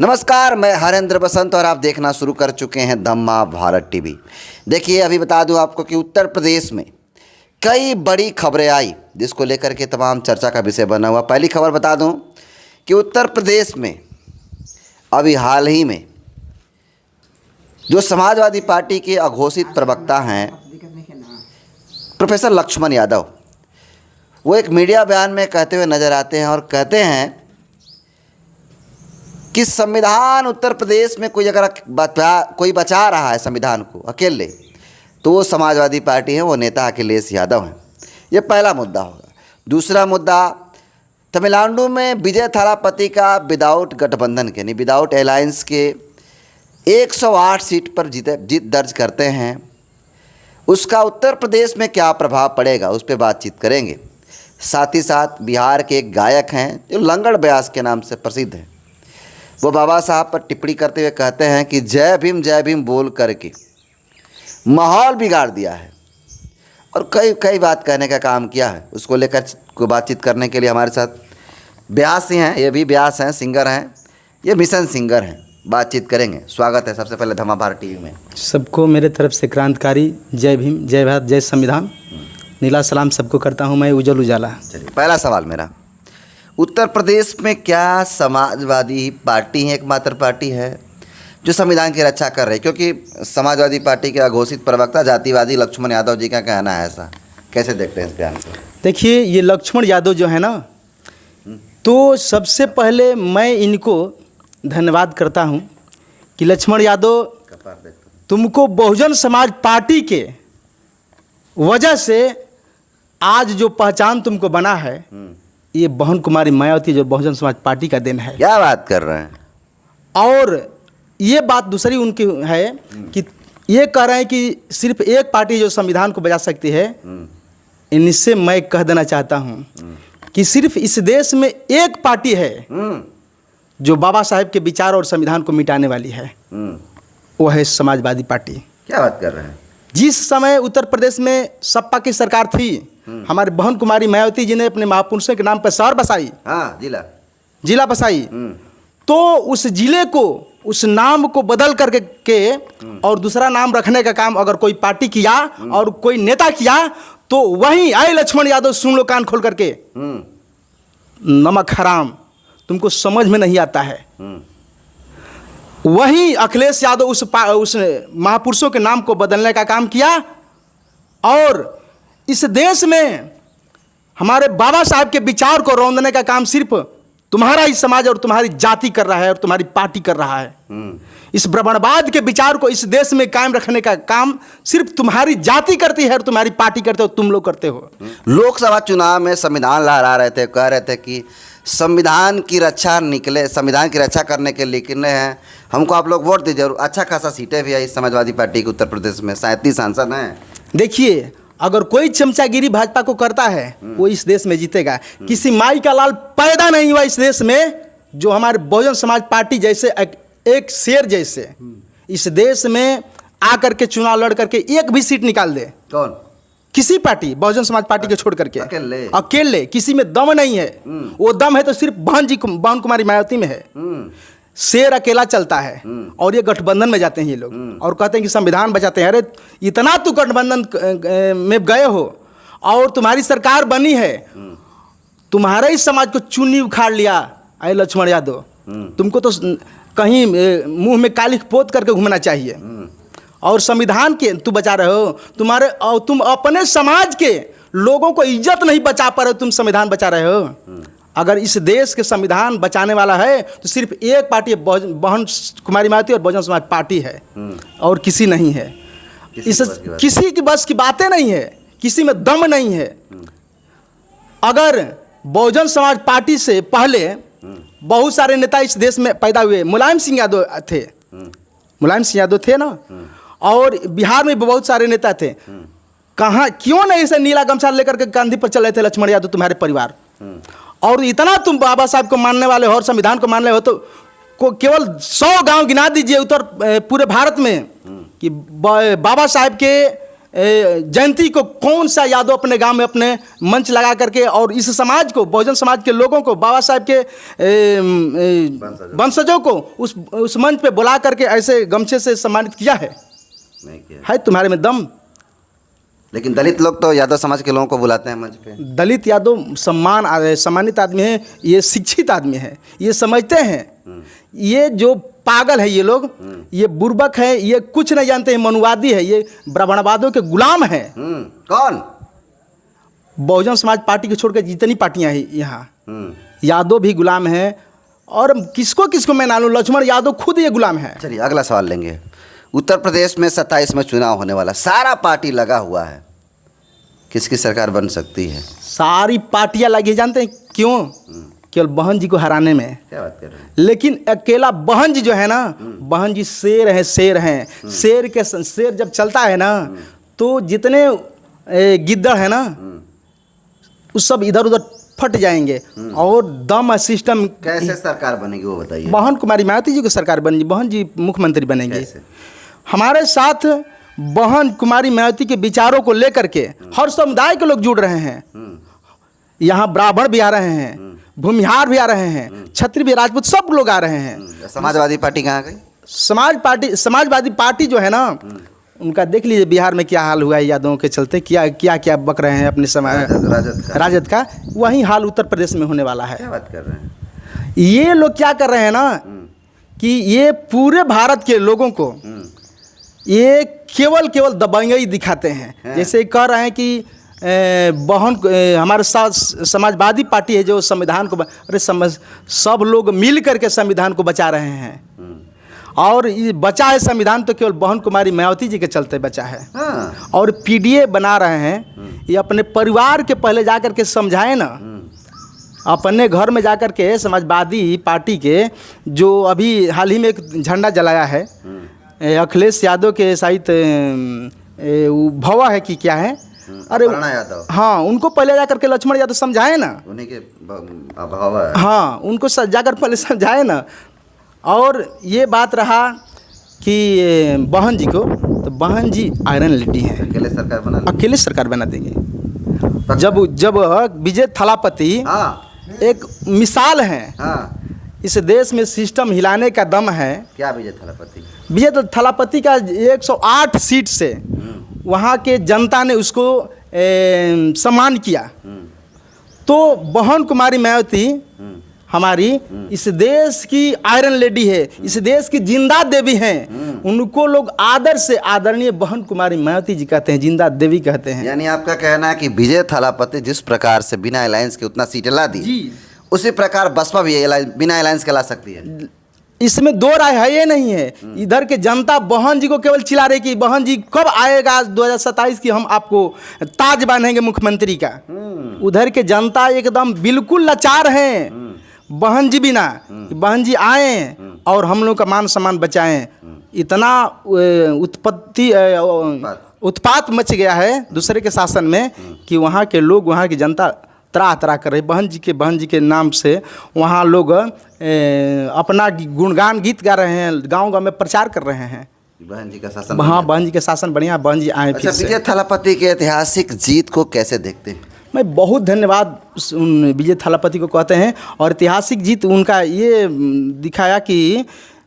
नमस्कार, मैं हरेंद्र बसंत और आप देखना शुरू कर चुके हैं धम्मा भारत टीवी। देखिए, अभी बता दूं आपको कि उत्तर प्रदेश में कई बड़ी खबरें आई जिसको लेकर के तमाम चर्चा का विषय बना हुआ। पहली खबर बता दूं कि उत्तर प्रदेश में अभी हाल ही में जो समाजवादी पार्टी के अघोषित प्रवक्ता हैं प्रोफेसर लक्ष्मण यादव, वो एक मीडिया बयान में कहते हुए नजर आते हैं और कहते हैं कि संविधान उत्तर प्रदेश में कोई अगर कोई बचा रहा है संविधान को अकेले, तो वो समाजवादी पार्टी है, वो नेता अखिलेश यादव हैं। ये पहला मुद्दा होगा। दूसरा मुद्दा, तमिलनाडु में विजय थालापति का विदाउट गठबंधन के विदाउट अलायंस के 108 सीट पर जीत दर्ज करते हैं। उसका उत्तर प्रदेश में क्या प्रभाव पड़ेगा, उस पर बातचीत करेंगे। साथ ही साथ बिहार के एक गायक हैं जो लंगड़ ब्यास के नाम से प्रसिद्ध हैं, वो बाबा साहब पर टिप्पणी करते हुए कहते हैं कि जय भीम बोल करके माहौल बिगाड़ दिया है और कई बात कहने का काम किया है। उसको लेकर कोई बातचीत करने के लिए हमारे साथ ब्यास ही हैं, ये भी ब्यास हैं, सिंगर हैं, ये मिशन सिंगर हैं। बातचीत करेंगे। स्वागत है सबसे पहले धम्मा भारत टीवी में। सबको मेरे तरफ से क्रांतिकारी जय भीम, जय भारत, जय संविधान, नीला सलाम सबको करता हूँ मैं, उज्जवल उजाला। चलिए, पहला सवाल मेरा, उत्तर प्रदेश में क्या समाजवादी पार्टी है एकमात्र पार्टी है जो संविधान की रक्षा कर रही है? क्योंकि समाजवादी पार्टी के अघोषित प्रवक्ता जातिवादी लक्ष्मण यादव जी का कहना है ऐसा। कैसे देखते हैं इस बयान को? देखिए, ये लक्ष्मण यादव जो है ना, तो सबसे पहले मैं इनको धन्यवाद करता हूँ कि लक्ष्मण यादव, तुमको बहुजन समाज पार्टी के वजह से आज जो पहचान तुमको बना है, ये बहन कुमारी मायावती जो बहुजन समाज पार्टी का दिन है। क्या बात कर रहे हैं? और ये बात दूसरी उनकी है कि ये कह रहे हैं कि सिर्फ एक पार्टी जो संविधान को बचा सकती है। इनसे मैं कह देना चाहता हूँ कि सिर्फ इस देश में एक पार्टी है जो बाबा साहेब के विचार और संविधान को मिटाने वाली है, वो है समाजवादी पार्टी। क्या बात कर रहे हैं? जिस समय उत्तर प्रदेश में सपा की सरकार थी, हमारे बहन कुमारी मायावती जी ने अपने महापुरुषों के नाम पर शहर बसाई, हाँ, जिला बसाई, तो उस जिले को, उस नाम को बदल करके और दूसरा नाम रखने का काम अगर कोई पार्टी किया और कोई नेता किया, तो वहीं आए लक्ष्मण यादव, सुन लो कान खोल करके, नमक हराम, तुमको समझ में नहीं आता है। वहीं अखिलेश यादव उस महापुरुषों के नाम को बदलने का काम किया और इस देश में हमारे बाबा साहब के विचार को रौंदने का काम सिर्फ तुम्हारा ही समाज और तुम्हारी जाति कर रहा है और तुम्हारी पार्टी कर रहा है। इस ब्राह्मणवाद के विचार को इस देश में कायम रखने का काम सिर्फ तुम्हारी जाति करती है और तुम्हारी पार्टी करते हो, तुम लोग करते हो। लोकसभा चुनाव में संविधान लहरा रहे थे, कह रहे थे कि संविधान की रक्षा करने के लिए निकले हैं, हमको आप लोग वोट दीजिए। अच्छा खासा सीटें भी है इस समाजवादी पार्टी के उत्तर प्रदेश में, 37 सांसद हैं। देखिए, अगर कोई चमचागिरी भाजपा को करता है वो इस देश में जीतेगा। किसी माई का लाल पैदा नहीं हुआ इस देश में जो हमारे बहुजन समाज पार्टी जैसे एक शेर जैसे इस देश में आकर के चुनाव लड़ करके एक भी सीट निकाल दे। कौन? किसी पार्टी, बहुजन समाज पार्टी को छोड़ करके अकेले किसी में दम नहीं है। वो दम है तो सिर्फ बहन कुमारी मायावती में है। शेर अकेला चलता है और ये गठबंधन में जाते हैं ये लोग और कहते हैं कि संविधान बचाते हैं। अरे इतना तो गठबंधन में गए हो और तुम्हारी सरकार बनी है, तुम्हारे ही समाज को चुन्नी उखाड़ लिया। अरे लक्ष्मण यादव, तुमको तो कहीं मुंह में कालिख पोत करके घूमना चाहिए और संविधान के तू बचा रहे हो। तुम अपने समाज के लोगों को इज्जत नहीं बचा पा रहे हो, तुम संविधान बचा रहे हो। अगर इस देश के संविधान बचाने वाला है तो सिर्फ एक पार्टी, बहन कुमारी मायावती और बहुजन समाज पार्टी है और किसी नहीं है। किसी की बस की बातें नहीं है, किसी में दम नहीं है। अगर बहुजन समाज पार्टी से पहले बहुत सारे नेता इस देश में पैदा हुए, मुलायम सिंह यादव थे ना, और बिहार में बहुत सारे नेता थे। कहाँ, क्यों नहीं ऐसे नीला गमछा लेकर के गांधी पर चल रहे थे लक्ष्मण यादव, तुम्हारे परिवार? और इतना तुम बाबा साहब को मानने वाले हो और संविधान को मानने हो तो केवल 100 गांव गिना दीजिए उत्तर पूरे भारत में कि बाबा साहब के जयंती को कौन सा यादव अपने गांव में अपने मंच लगा करके और इस समाज को, बहुजन समाज के लोगों को, बाबा साहब के वंशजों को उस मंच पे बुला करके ऐसे गमछे से सम्मानित किया है? नहीं किया है तुम्हारे में दम? लेकिन दलित लोग तो यादव समाज के लोगों को बुलाते हैं मंच पे। दलित यादव सम्मानित आदमी है, ये शिक्षित आदमी है, ये समझते हैं। ये जो पागल है ये लोग, ये बुर्बक है, ये कुछ नहीं जानते हैं, मनुवादी है, ये ब्राह्मणवादियों के गुलाम है। कौन? बहुजन समाज पार्टी को छोड़कर जितनी पार्टियां हैं यहाँ, यादव भी गुलाम है। और किसको किसको मैं ना लूं, लक्ष्मण यादव खुद ये गुलाम है। चलिए अगला सवाल लेंगे। उत्तर प्रदेश में 27 में चुनाव होने वाला, सारा पार्टी लगा हुआ है, किसकी सरकार बन सकती है? सारी पार्टियां लगी, जानते हैं क्यों? केवल बहन जी को हराने में। क्या बात कर रहे हैं? लेकिन अकेला बहन जी जो है ना, बहन जी शेर है, शेर हैं। शेर जब चलता है ना, तो जितने गिद्दड़ है ना, उस सब इधर उधर फट जाएंगे। और दम सिस्टम। कैसे सरकार बनेगी वो बताइए। बहन कुमारी मायावती जी की सरकार बनेगी, बहन जी मुख्यमंत्री बनेंगे। कैसे? हमारे साथ बहन कुमारी मायावती के विचारों को लेकर के हर समुदाय के लोग जुड़ रहे हैं। यहाँ ब्राह्मण भी आ रहे हैं, भूमिहार भी आ रहे हैं, क्षत्रिय भी, राजपूत, सब लोग आ रहे हैं। समाजवादी पार्टी कहाँ गई? समाजवादी पार्टी जो है ना, उनका देख लीजिए बिहार में क्या हाल हुआ है यादवों के चलते, क्या बक रहे हैं अपने समाज राजद का। वही हाल उत्तर प्रदेश में होने वाला है। क्या बात कर रहे हैं? ये लोग क्या कर रहे हैं ना, कि ये पूरे भारत के लोगों को ये केवल दबंगई दिखाते हैं। जैसे कह रहे हैं कि हमारे साथ समाजवादी पार्टी है जो संविधान को अरे सब लोग मिल करके संविधान को बचा रहे हैं। और ये बचा है संविधान तो केवल बहन कुमारी मायावती जी के चलते बचा है। और पीडीए बना रहे हैं, ये अपने परिवार के पहले जा कर के समझाएं ना, अपने घर में जा कर के। समाजवादी पार्टी के जो अभी हाल ही में एक झंडा जलाया है, अखिलेश यादव के साहित भवा है कि क्या है, अरे यादव, हाँ, उनको पहले जा करके लक्ष्मण यादव समझाए ना, उन्हीं के भवा है। हाँ, उनको जाकर पहले समझाए ना। और ये बात रहा कि बहन जी को, तो बहन जी आयरन लेडी हैं, अकेले सरकार बना देंगे। जब विजय थलापति एक मिसाल है, इस देश में सिस्टम हिलाने का दम है। क्या विजय थलापति? विजय थलापति का 108 सीट से वहाँ के जनता ने उसको सम्मान किया। तो बहन कुमारी मायावती हमारी इस देश की आयरन लेडी है, इस देश की जिंदा देवी हैं। उनको लोग आदर से आदरणीय बहन कुमारी मायावती जी कहते हैं, जिंदा देवी कहते हैं। यानी आपका कहना है कि विजय थलापति जिस प्रकार से बिना अलायंस के उतना सीटें ला दी, उसी प्रकार बसपा भी बिना अलायंस के ला सकती है। इसमें दो राय है, ये नहीं है। इधर के जनता बहन जी को केवल चिल्ला रही कि बहन जी कब आएगा 2027 की हम आपको ताज बांधेंगे मुख्यमंत्री का। उधर के जनता एकदम बिल्कुल लाचार हैं बहन जी बिना, बहन जी आए और हम लोग का मान सम्मान बचाएं। इतना उत्पात मच गया है दूसरे के शासन में कि वहाँ के लोग, वहाँ की जनता त्राह कर रहे। बहन जी के नाम से वहाँ लोग अपना गुणगान गीत गा रहे हैं, गांव में प्रचार कर रहे हैं। बहन जी का शासन, हाँ, बहन जी का शासन बढ़िया, बहन जी आए फिर से। विजय थलापति के ऐतिहासिक जीत को कैसे देखते हैं? मैं बहुत धन्यवाद उन विजय थलापति को कहते हैं। और ऐतिहासिक जीत उनका ये दिखाया कि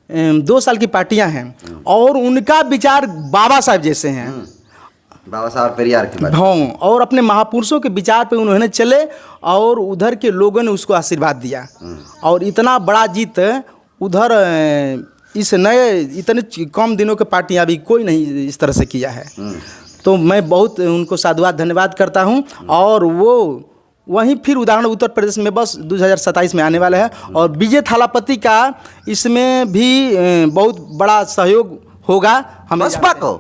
2 साल की पार्टियां हैं और उनका विचार बाबा साहब जैसे हैं, बाबा साहब पेरियार की बात। हाँ, और अपने महापुरुषों के विचार पे उन्होंने चले और उधर के लोगों ने उसको आशीर्वाद दिया। और इतना बड़ा जीत उधर इस नए इतने कम दिनों के पार्टियां अभी कोई नहीं इस तरह से किया है। तो मैं बहुत उनको साधुवाद धन्यवाद करता हूं। और वो वहीं फिर उदाहरण उत्तर प्रदेश में बस 2027 में आने वाला है। और विजय थलापति का इसमें भी बहुत बड़ा सहयोग होगा। हम बसपा को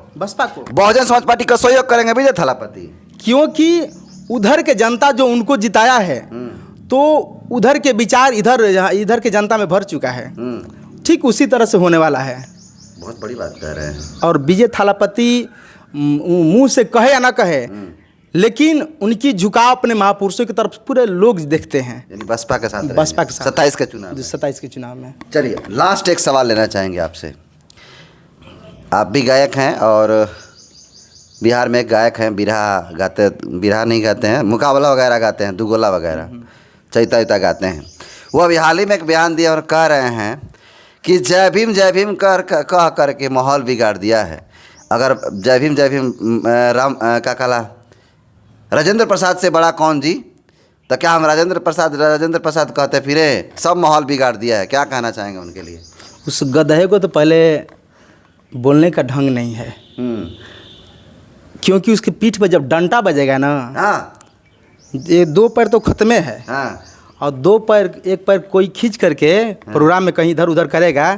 बहुजन समाज पार्टी का सहयोग करेंगे विजय थलापति, क्योंकि उधर के जनता जो उनको जिताया है तो उधर के विचार इधर के जनता में भर चुका है। ठीक उसी तरह से होने वाला है। बहुत बड़ी बात कह रहे हैं। और विजय थलापति मुंह से कहे या ना कहे, लेकिन उनकी झुकाव अपने महापुरुषों की तरफ पूरे लोग देखते हैं। यानी बसपा के साथ 27 के चुनाव में। चलिए लास्ट एक सवाल लेना चाहेंगे आपसे। आप भी गायक हैं और बिहार में एक गायक हैं, बिरहा गाते, बिरहा नहीं गाते हैं, मुकाबला वगैरह गाते हैं, दुगोला वगैरह, चैता वैता गाते हैं। वो अभी हाल ही में एक बयान दिया और कह रहे हैं कि जय भीम कह करके माहौल बिगाड़ दिया है। अगर जय भीम राम क्या कहा, राजेंद्र प्रसाद से बड़ा कौन जी, तो क्या हम राजेंद्र प्रसाद कहते फिरे, सब माहौल बिगाड़ दिया है। क्या कहना चाहेंगे उनके लिए? उस गधे को तो पहले बोलने का ढंग नहीं है, क्योंकि उसकी पीठ पर जब डंटा बजेगा ना, हाँ, ये 2 पैर तो खत्मे है, हाँ, और 2 पैर, एक पैर कोई खींच करके प्रोग्राम में कहीं इधर उधर करेगा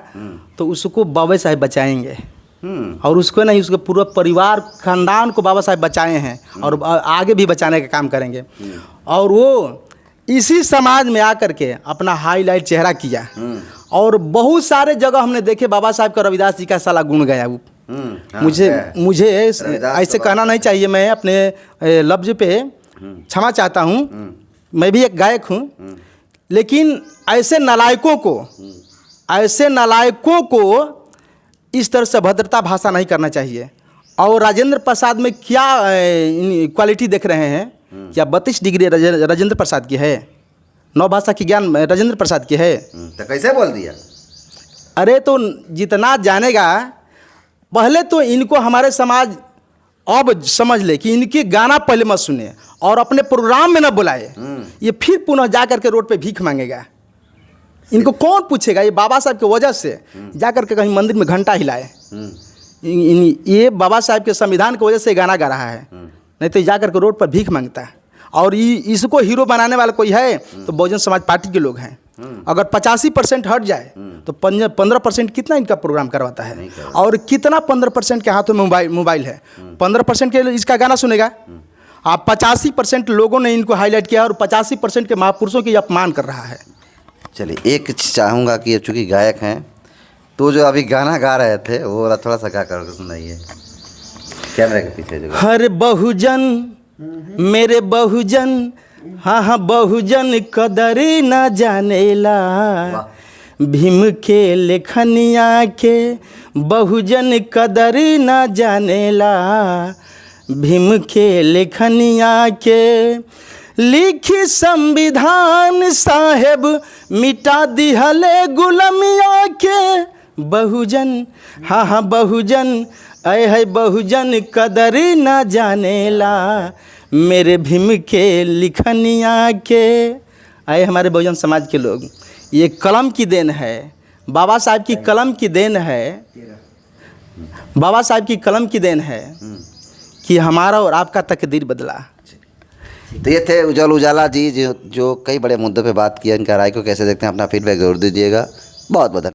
तो उसको बाबा साहब बचाएंगे। और उसको नहीं, उसके पूरा परिवार खानदान को बाबा साहब बचाए हैं और आगे भी बचाने का काम करेंगे। और वो इसी समाज में आकर के अपना हाईलाइट चेहरा किया, और बहुत सारे जगह हमने देखे बाबा साहब का रविदास जी का साला गुण गया। वो मुझे ऐसे कहना नहीं चाहिए, मैं अपने लफ्ज पे क्षमा चाहता हूँ, मैं भी एक गायक हूँ, लेकिन ऐसे नालायकों को इस तरह से भद्रता भाषा नहीं करना चाहिए। और राजेंद्र प्रसाद में क्या क्वालिटी देख रहे हैं? क्या 32 डिग्री राजेंद्र प्रसाद की है? 9 भाषा की ज्ञान राजेंद्र प्रसाद की है? तो कैसे बोल दिया? अरे तो जितना जानेगा, पहले तो इनको हमारे समाज अब समझ ले कि इनके गाना पहले मत सुने और अपने प्रोग्राम में न बुलाए। ये फिर पुनः जा करके रोड पे भीख मांगेगा। इनको कौन पूछेगा? ये बाबा साहब की वजह से जा करके कहीं मंदिर में घंटा हिलाए। ये बाबा साहब के संविधान की वजह से गाना गा रहा है, नहीं तो जा करके रोड पर भीख मांगता है। और इसको हीरो बनाने वाला कोई है तो बहुजन समाज पार्टी के लोग हैं। अगर 85% हट जाए तो 15% कितना इनका प्रोग्राम करवाता है, और कितना 15% के हाथों में मोबाइल है। 15% के इसका गाना सुनेगा। आप 85% लोगों ने इनको हाईलाइट किया और 85% के महापुरुषों की अपमान कर रहा है। चलिए, एक चाहूँगा कि चूँकि गायक हैं तो जो अभी गाना गा रहे थे वो थोड़ा सा गा कर सुनाइए, कैमरे के पीछे जो। हर बहुजन मेरे बहुजन, हाँ बहुजन कदर न जानेला, भीम के लेखनिया के बहुजन कदर न जानेला, भीम के लेखनिया के लिखी संविधान साहेब मिटा दिहले गुलामिया के, बहुजन हाँ बहुजन, ऐ है बहुजन कदर न जानेला, मेरे भीम के लिखनिया के। आए हमारे बहुजन समाज के लोग, ये कलम की देन है, बाबा साहब की कलम की देन है, बाबा साहब की कलम की देन है कि हमारा और आपका तकदीर बदला। तो ये थे उज्जवल उजाला जी, जो कई बड़े मुद्दों पे बात किया। इनका राय को कैसे देखते हैं, अपना फीडबैक जरूर दीजिएगा। बहुत बहुत